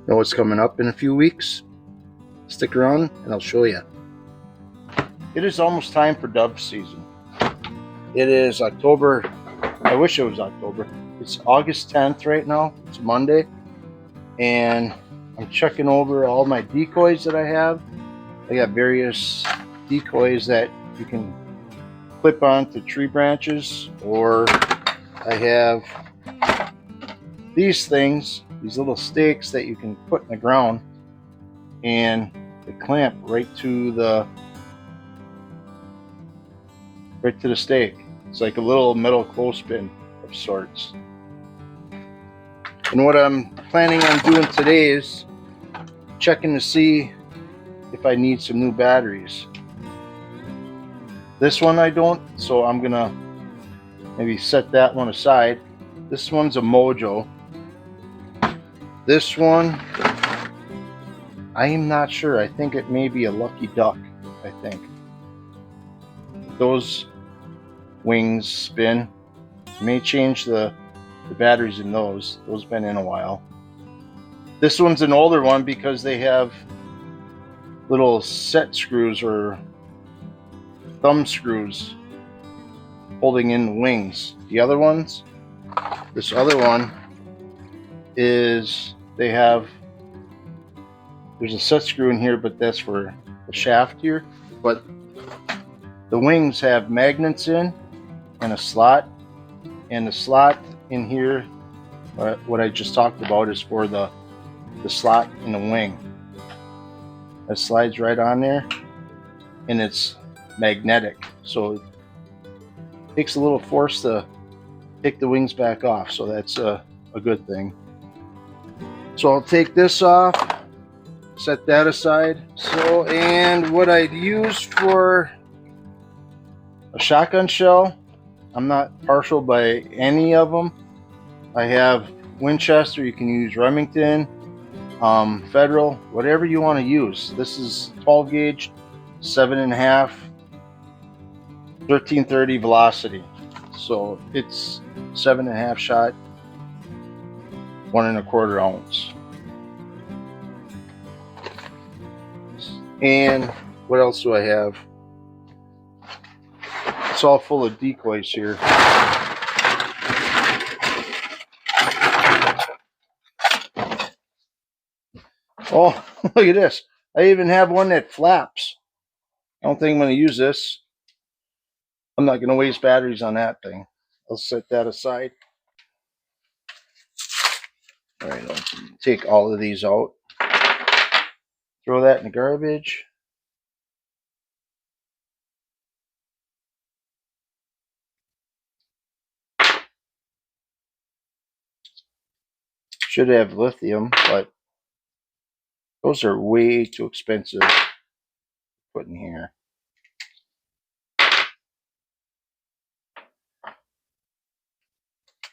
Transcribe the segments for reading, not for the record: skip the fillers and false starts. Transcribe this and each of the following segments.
know what's coming up in a few weeks? Stick around and I'll show you. It is almost time for dove season. It is October. I wish it was October. It's August 10th right now. It's Monday. And I'm checking over all my decoys that I have. I got various decoys that you can clip onto tree branches, or I have these things, these little stakes that you can put in the ground, and they clamp right to the stake. It's like a little metal clothespin of sorts. And what I'm planning on doing today is checking to see if I need some new batteries. This one I don't, so I'm gonna maybe set that one aside. This one's a Mojo. This one, I am not sure. I think it may be a Lucky Duck, I think. Those wings spin. May change the batteries in those. Those have been in a while. This one's an older one because they have little set screws or thumb screws holding in the wings. The other ones, this other one is, there's a set screw in here, but that's for the shaft here. But the wings have magnets in and a slot, and the slot in here, what I just talked about, is for the slot in the wing. That slides right on there, and it's magnetic, so it takes a little force to take the wings back off, so that's a good thing. So I'll take this off, set that aside. So, and what I'd use for a shotgun shell, I'm not partial by any of them. I have Winchester, you can use Remington, Federal, whatever you want to use. This is 12 gauge, 7.5, 1330 velocity. So it's 7.5 shot, 1.25 ounce. And what else do I have? It's all full of decoys here. Oh, look at this. I even have one that flaps. I don't think I'm going to use this. I'm not going to waste batteries on that thing. I'll set that aside. All right, I'll take all of these out. Throw that in the garbage. Should have lithium, but those are way too expensive to put in here.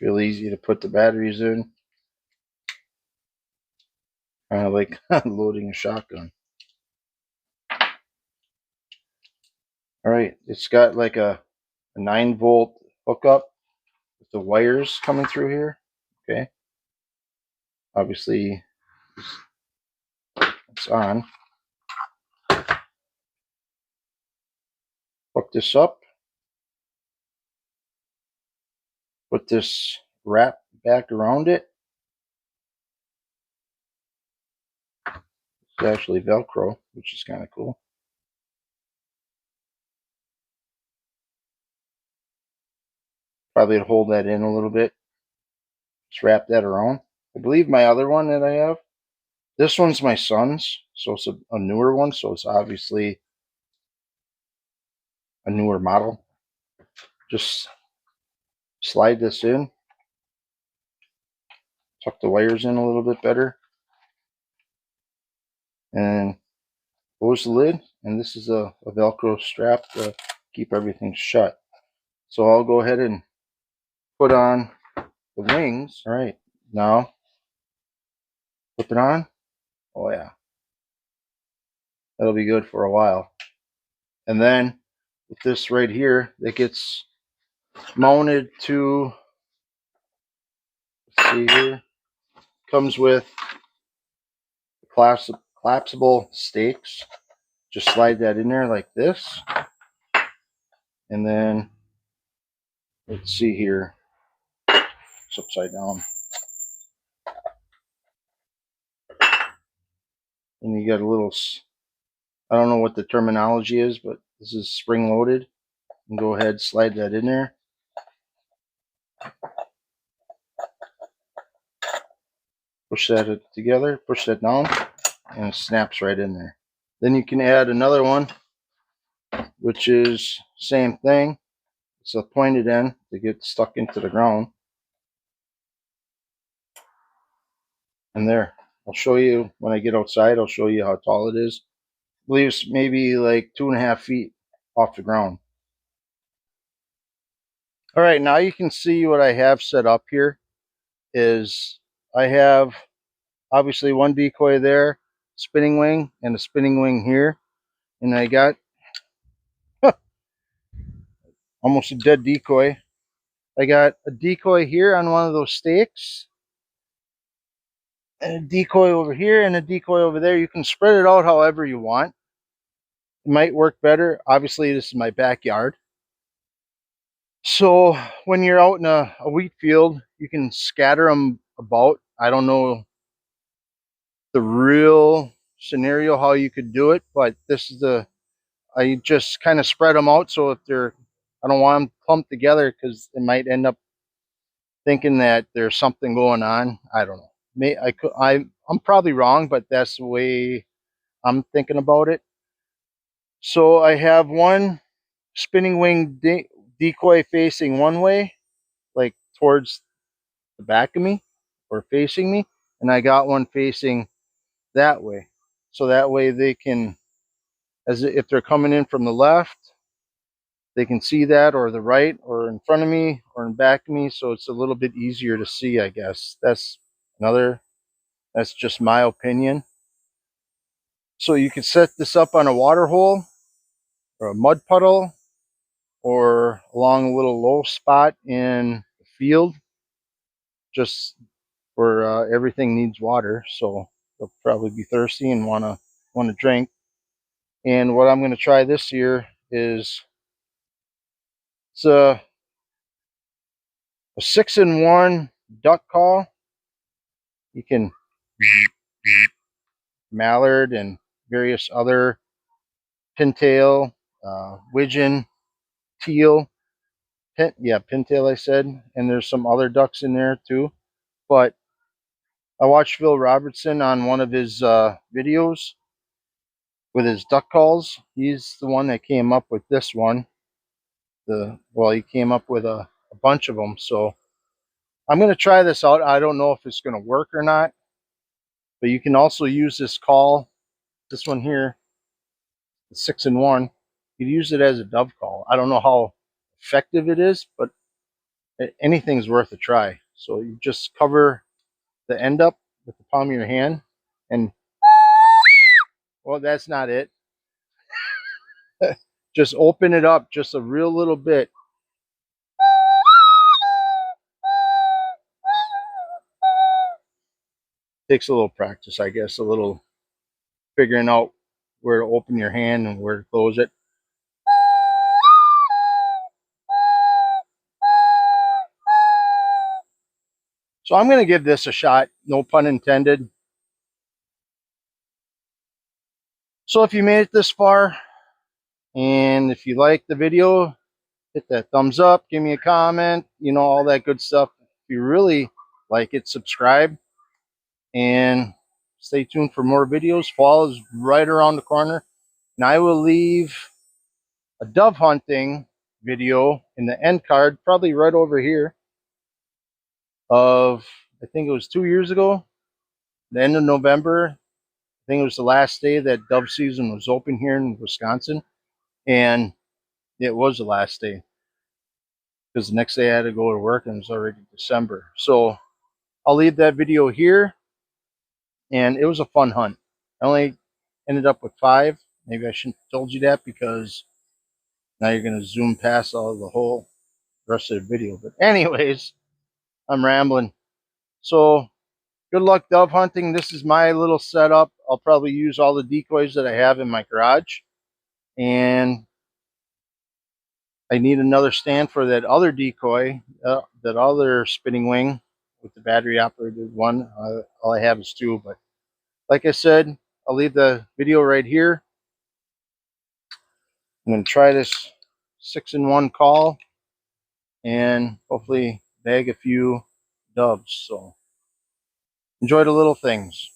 Real easy to put the batteries in. Kind of like loading a shotgun. All right, it's got like a 9-volt hookup with the wires coming through here. Okay, obviously it's on. Hook this up. Put this wrap back around it. It's actually Velcro, which is kind of cool. Probably to hold that in a little bit. Just wrap that around. I believe my other one that I have, this one's my son's, so it's a newer one, so it's obviously a newer model. Just slide this in, tuck the wires in a little bit better, and close the lid. And this is a Velcro strap to keep everything shut. So I'll go ahead and put on the wings. All right, now flip it on. Oh yeah, that'll be good for a while. And then with this right here, that gets mounted to, let's see here, comes with collapsible stakes. Just slide that in there like this. And then, let's see here. It's upside down. And you got a little, I don't know what the terminology is, but this is spring loaded. And go ahead, slide that in there. Push that together, push that down, and it snaps right in there. Then you can add another one, which is same thing. It's a pointed end to get stuck into the ground. And there, I'll show you when I get outside, I'll show you how tall it is. I believe it's maybe like 2.5 feet off the ground. All right, now you can see what I have set up here is I have obviously one decoy there, spinning wing, and a spinning wing here. And I got almost a dead decoy. I got a decoy here on one of those stakes, and a decoy over here, and a decoy over there. You can spread it out however you want. It might work better. Obviously, this is my backyard. So when you're out in a wheat field, you can scatter them about. I don't know the real scenario how you could do it, but this is I just kind of spread them out. So if I don't want them clumped together because it might end up thinking that there's something going on. I don't know. I'm probably wrong, but that's the way I'm thinking about it. So I have one spinning wing decoy facing one way, like towards the back of me or facing me, and I got one facing that way. So that way they can, as if they're coming in from the left, they can see that, or the right, or in front of me, or in back of me. So it's a little bit easier to see, I guess. That's just my opinion. So you could set this up on a water hole or a mud puddle or along a little low spot in the field, just where everything needs water. So they'll probably be thirsty and want to drink. And what I'm going to try this year is it's a 6-in-1 duck call. You can mallard and various other pintail, widgeon, teal, pintail I said, and there's some other ducks in there too. But I watched Phil Robertson on one of his videos with his duck calls. He's the one that came up with this one. He came up with a bunch of them. So I'm going to try this out. I don't know if it's going to work or not, but you can also use this call, this one here, the 6-in-1. You can use it as a dove call. I don't know how effective it is, but anything's worth a try. So you just cover the end up with the palm of your hand, and well, that's not it. Just open it up just a real little bit. Takes a little practice, I guess, a little figuring out where to open your hand and where to close it. So I'm going to give this a shot, no pun intended. So if you made it this far, and if you like the video, hit that thumbs up, give me a comment, all that good stuff. If you really like it, subscribe, and stay tuned for more videos. Fall is right around the corner, and I will leave a dove hunting video in the end card, probably right over here, of, I think it was 2 years ago, the end of November. I think it was the last day that dove season was open here in Wisconsin, and it was the last day because the next day I had to go to work and it was already December. So I'll leave that video here, and it was a fun hunt. I only ended up with 5. Maybe I shouldn't have told you that because now you're going to zoom past all the whole rest of the video. But anyways, I'm rambling. So good luck dove hunting. This is my little setup. I'll probably use all the decoys that I have in my garage. And I need another stand for that other decoy, that other spinning wing with the battery operated one. All I have is two, but like I said, I'll leave the video right here. I'm going to try this 6-in-1 call and hopefully bag a few doves. So enjoy the little things.